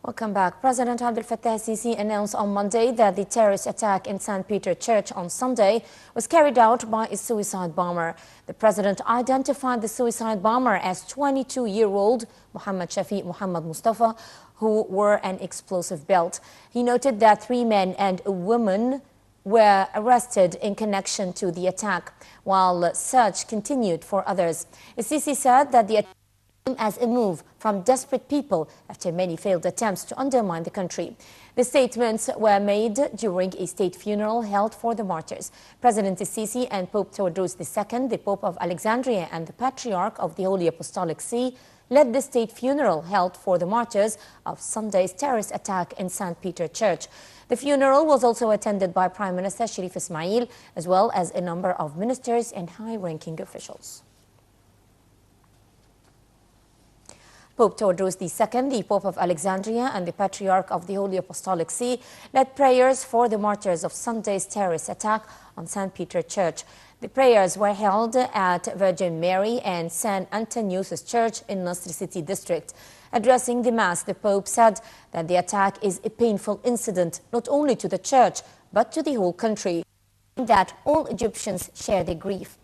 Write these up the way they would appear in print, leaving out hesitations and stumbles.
Welcome back. President Abdel Fattah al-Sisi announced on Monday that the terrorist attack in St. Peter Church on Sunday was carried out by a suicide bomber. The president identified the suicide bomber as 22-year-old Muhammad Shafiq Muhammad Mustafa, who wore an explosive belt. He noted that 3 men and a woman were arrested in connection to the attack, while search continued for others. Al-Sisi said that the attack came as a move from desperate people after many failed attempts to undermine the country. The statements were made during a state funeral held for the martyrs. President Al-Sisi and Pope Tawadros II, the Pope of Alexandria and the Patriarch of the Holy Apostolic See, led the state funeral held for the martyrs of Sunday's terrorist attack in St. Peter Church. The funeral was also attended by Prime Minister Sharif Ismail, as well as a number of ministers and high-ranking officials. Pope Tawadros II, the Pope of Alexandria and the Patriarch of the Holy Apostolic See, led prayers for the martyrs of Sunday's terrorist attack on St. Peter Church. The prayers were held at Virgin Mary and St. Antonius Church in Nasr City District. Addressing the Mass, the Pope said that the attack is a painful incident not only to the Church but to the whole country, and that all Egyptians share the grief.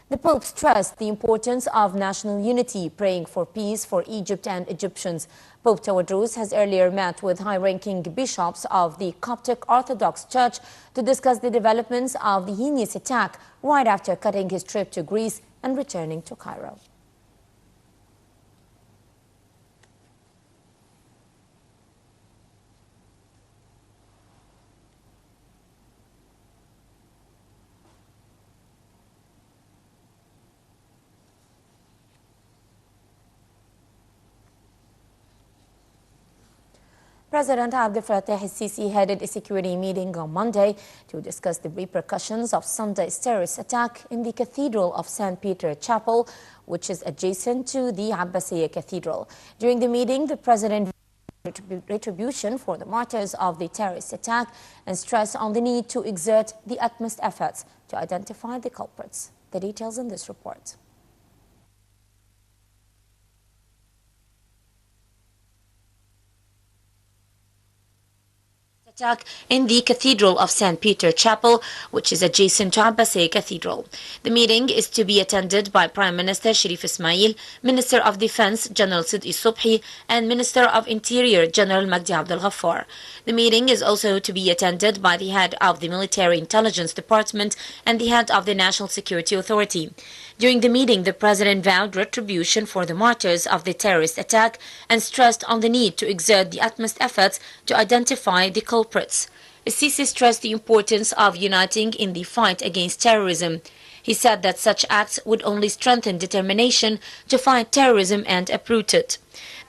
The Pope stressed the importance of national unity, praying for peace for Egypt and Egyptians. Pope Tawadros has earlier met with high-ranking bishops of the Coptic Orthodox Church to discuss the developments of the heinous attack right after cutting his trip to Greece and returning to Cairo. President Abdel Fattah al-Sisi headed a security meeting on Monday to discuss the repercussions of Sunday's terrorist attack in the Cathedral of St. Peter Chapel, which is adjacent to the Abbasiyya Cathedral. During the meeting, the president retribution for the martyrs of the terrorist attack and stressed on the need to exert the utmost efforts to identify the culprits. The details in this report. Attack in the Cathedral of St. Peter Chapel, which is adjacent to Abbasiyya Cathedral. The meeting is to be attended by Prime Minister Sharif Ismail, Minister of Defense General Sid'i Subhi, and Minister of Interior General Magdi Abdel Ghaffar. The meeting is also to be attended by the head of the Military Intelligence Department and the head of the National Security Authority. During the meeting, the president vowed retribution for the martyrs of the terrorist attack and stressed on the need to exert the utmost efforts to identify the culprits. Al-Sisi stressed the importance of uniting in the fight against terrorism. He said that such acts would only strengthen determination to fight terrorism and uproot it.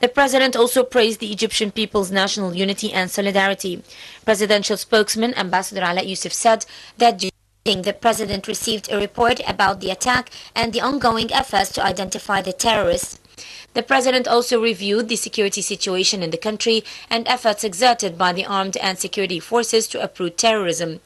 The president also praised the Egyptian people's national unity and solidarity. Presidential spokesman Ambassador Ala Yusuf said that the president received a report about the attack and the ongoing efforts to identify the terrorists. The president also reviewed the security situation in the country and efforts exerted by the armed and security forces to uproot terrorism.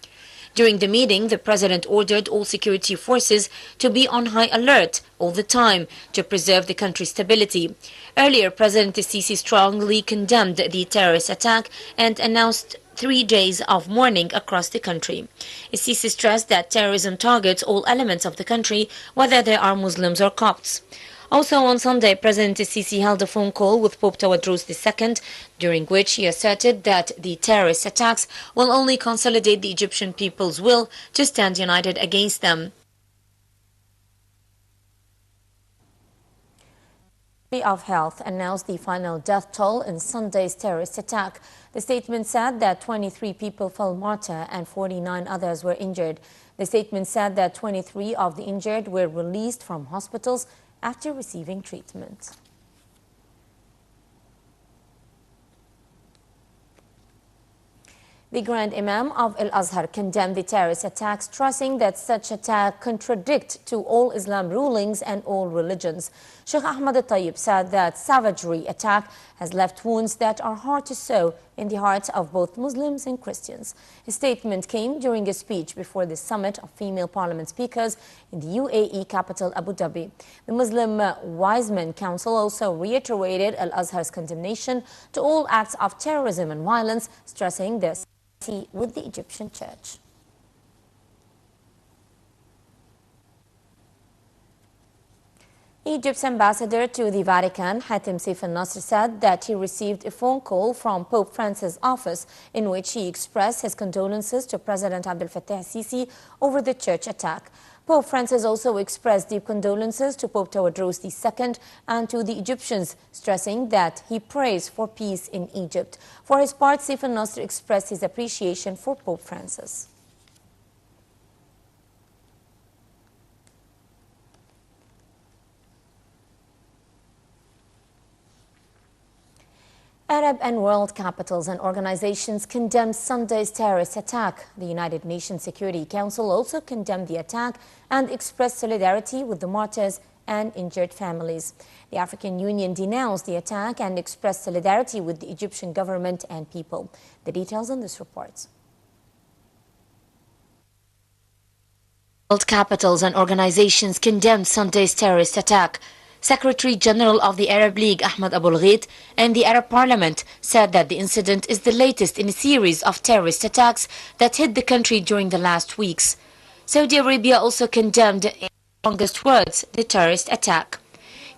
During the meeting, the president ordered all security forces to be on high alert all the time to preserve the country's stability. Earlier, President Al-Sisi strongly condemned the terrorist attack and announced 3 days of mourning across the country. Al-Sisi stressed that terrorism targets all elements of the country, whether they are Muslims or Copts. Also on Sunday, President Al-Sisi held a phone call with Pope Tawadros II, during which he asserted that the terrorist attacks will only consolidate the Egyptian people's will to stand united against them. The Ministry of Health announced the final death toll in Sunday's terrorist attack. The statement said that 23 people fell martyr and 49 others were injured. The statement said that 23 of the injured were released from hospitals after receiving treatment. The Grand Imam of Al-Azhar condemned the terrorist attack, stressing that such attacks contradict to all Islam rulings and all religions. Sheikh Ahmad al-Tayyib said that savagery attack has left wounds that are hard to sew in the hearts of both Muslims and Christians. His statement came during a speech before the summit of female parliament speakers in the UAE capital Abu Dhabi. The Muslim Wise Men Council also reiterated Al-Azhar's condemnation to all acts of terrorism and violence, stressing their solidarity with the Egyptian Church. Egypt's ambassador to the Vatican, Hatem Saif al-Nasr, said that he received a phone call from Pope Francis' office in which he expressed his condolences to President Abdel Fattah al-Sisi over the church attack. Pope Francis also expressed deep condolences to Pope Tawadros II and to the Egyptians, stressing that he prays for peace in Egypt. For his part, Saif al-Nasr expressed his appreciation for Pope Francis. Arab and world capitals and organizations condemned Sunday's terrorist attack. The United Nations Security Council also condemned the attack and expressed solidarity with the martyrs and injured families. The African Union denounced the attack and expressed solidarity with the Egyptian government and people. The details on this report. World capitals and organizations condemned Sunday's terrorist attack. Secretary General of the Arab League Ahmed Abul Ghait and the Arab Parliament said that the incident is the latest in a series of terrorist attacks that hit the country during the last weeks. Saudi Arabia also condemned in strongest words the terrorist attack.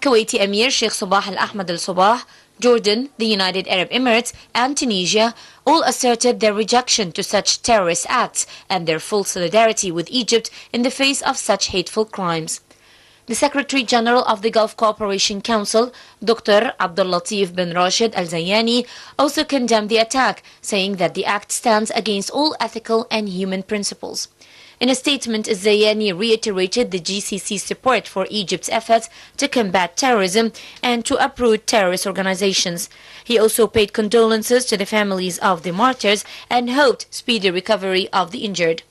Kuwaiti Emir Sheikh Sabah Al Ahmed Al Sabah, Jordan, the United Arab Emirates and Tunisia all asserted their rejection to such terrorist acts and their full solidarity with Egypt in the face of such hateful crimes. The Secretary General of the Gulf Cooperation Council, Dr. Abdul Latif bin Rashid Al Zayani, also condemned the attack, saying that the act stands against all ethical and human principles. In a statement, Zayani reiterated the GCC's support for Egypt's efforts to combat terrorism and to uproot terrorist organizations. He also paid condolences to the families of the martyrs and hoped speedy recovery of the injured.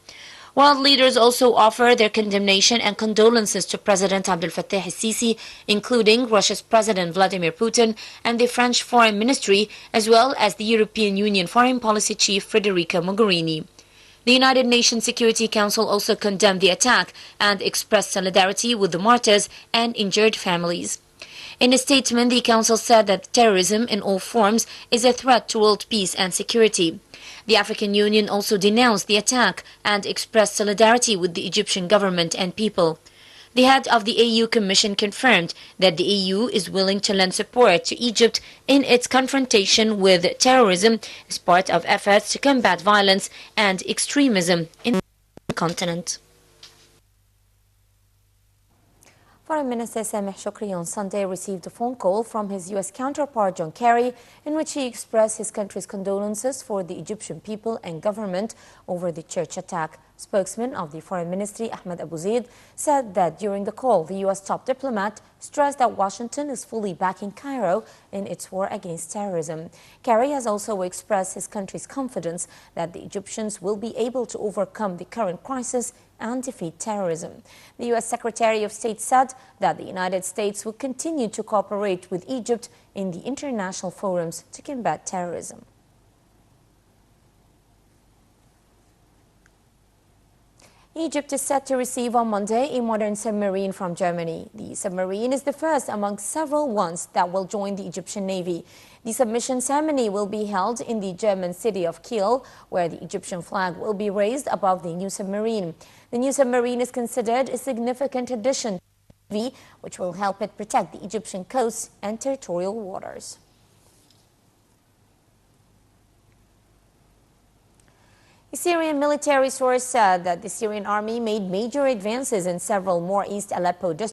World leaders also offer their condemnation and condolences to President Abdel Fattah al-Sisi, including Russia's President Vladimir Putin and the French Foreign Ministry, as well as the European Union Foreign Policy Chief Federica Mogherini. The United Nations Security Council also condemned the attack and expressed solidarity with the martyrs and injured families. In a statement, the Council said that terrorism in all forms is a threat to world peace and security. The African Union also denounced the attack and expressed solidarity with the Egyptian government and people. The head of the AU Commission confirmed that the AU is willing to lend support to Egypt in its confrontation with terrorism as part of efforts to combat violence and extremism in the continent. Foreign Minister Sameh Shoukry on Sunday received a phone call from his U.S. counterpart John Kerry in which he expressed his country's condolences for the Egyptian people and government over the church attack. Spokesman of the Foreign Ministry Ahmed Abu Zaid said that during the call, the U.S. top diplomat stressed that Washington is fully backing Cairo in its war against terrorism. Kerry has also expressed his country's confidence that the Egyptians will be able to overcome the current crisis and defeat terrorism. The U.S. Secretary of State said that the United States will continue to cooperate with Egypt in the international forums to combat terrorism. Egypt is set to receive on Monday a modern submarine from Germany. The submarine is the first among several ones that will join the Egyptian Navy. The submission ceremony will be held in the German city of Kiel, where the Egyptian flag will be raised above the new submarine. The new submarine is considered a significant addition to the Navy, which will help it protect the Egyptian coast and territorial waters. A Syrian military source said that the Syrian army made major advances in several more East Aleppo districts